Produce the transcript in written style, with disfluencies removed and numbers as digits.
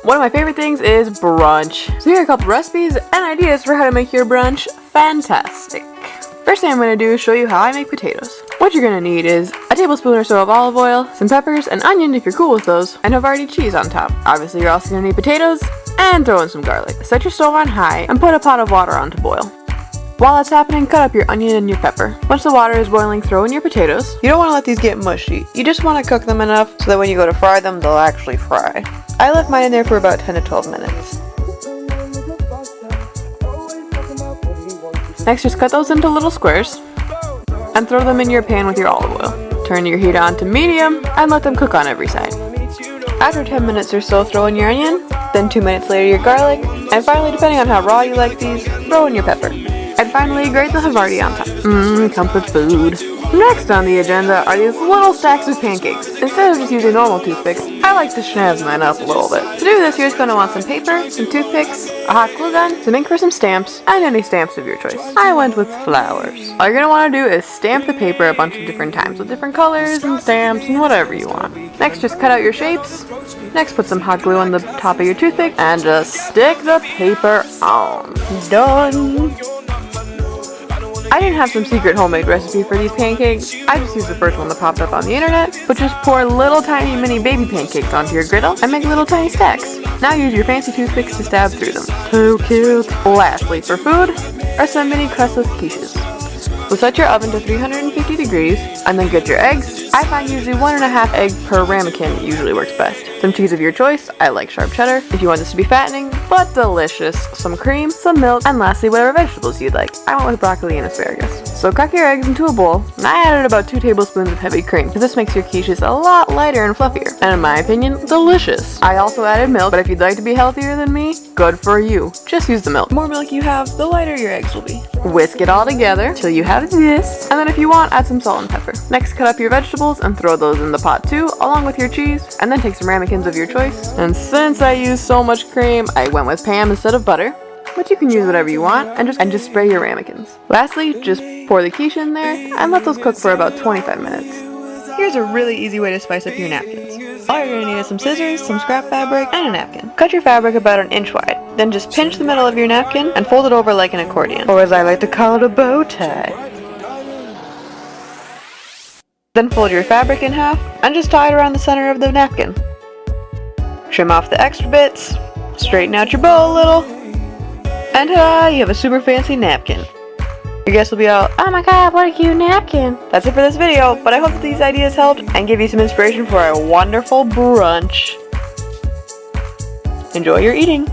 One of my favorite things is brunch. So here are a couple recipes and ideas for how to make your brunch fantastic. First thing I'm going to do is show you how I make potatoes. What you're going to need is a tablespoon or so of olive oil, some peppers, an onion if you're cool with those, and Havarti cheese on top. Obviously you're also going to need potatoes and throw in some garlic. Set your stove on high and put a pot of water on to boil. While that's happening, cut up your onion and your pepper. Once the water is boiling, throw in your potatoes. You don't want to let these get mushy. You just want to cook them enough so that when you go to fry them, they'll actually fry. I left mine in there for about 10 to 12 minutes. Next, just cut those into little squares and throw them in your pan with your olive oil. Turn your heat on to medium and let them cook on every side. After 10 minutes or so, throw in your onion, then 2 minutes later your garlic, and finally, depending on how raw you like these, throw in your pepper. And finally, grate the Havarti on top. Comfort food. Next on the agenda are these little stacks of pancakes. Instead of just using normal toothpicks, I like to snazz mine up a little bit. To do this, you're just going to want some paper, some toothpicks, a hot glue gun, some ink for some stamps, and any stamps of your choice. I went with flowers. All you're going to want to do is stamp the paper a bunch of different times with different colors and stamps and whatever you want. Next, just cut out your shapes. Next, put some hot glue on the top of your toothpick and just stick the paper on. Done! I didn't have some secret homemade recipe for these pancakes. I just used the first one that popped up on the internet, but just pour little tiny mini baby pancakes onto your griddle and make little tiny stacks. Now use your fancy toothpicks to stab through them. Too cute! Lastly, for food, are some mini crustless quiches. So set your oven to 350 degrees and then get your eggs. I find usually 1.5 egg per ramekin usually works best. Some cheese of your choice. I like sharp cheddar if you want this to be fattening, but delicious. Some cream, some milk, and lastly whatever vegetables you'd like. I went with broccoli and asparagus. So crack your eggs into a bowl, and I added about 2 tablespoons of heavy cream because this makes your quiches a lot lighter and fluffier. And in my opinion, delicious. I also added milk, but if you'd like to be healthier than me, good for you. Just use the milk. The more milk you have, the lighter your eggs will be. Whisk it all together till you have this, and then if you want, add some salt and pepper. Next, cut up your vegetables and throw those in the pot too, along with your cheese, and then take some ramekins of your choice. And since I used so much cream, I went with Pam instead of butter, but you can use whatever you want, and just spray your ramekins. Lastly, just pour the quiche in there and let those cook for about 25 minutes. Here's a really easy way to spice up your napkins. All you're going to need is some scissors, some scrap fabric, and a napkin. Cut your fabric about 1 inch wide. Then just pinch the middle of your napkin and fold it over like an accordion, or as I like to call it, a bow tie. Then fold your fabric in half and just tie it around the center of the napkin. Trim off the extra bits, straighten out your bow a little, and ta-da, you have a super fancy napkin. Your guests will be all, oh my god, what a cute napkin. That's it for this video, but I hope that these ideas helped and give you some inspiration for a wonderful brunch. Enjoy your eating.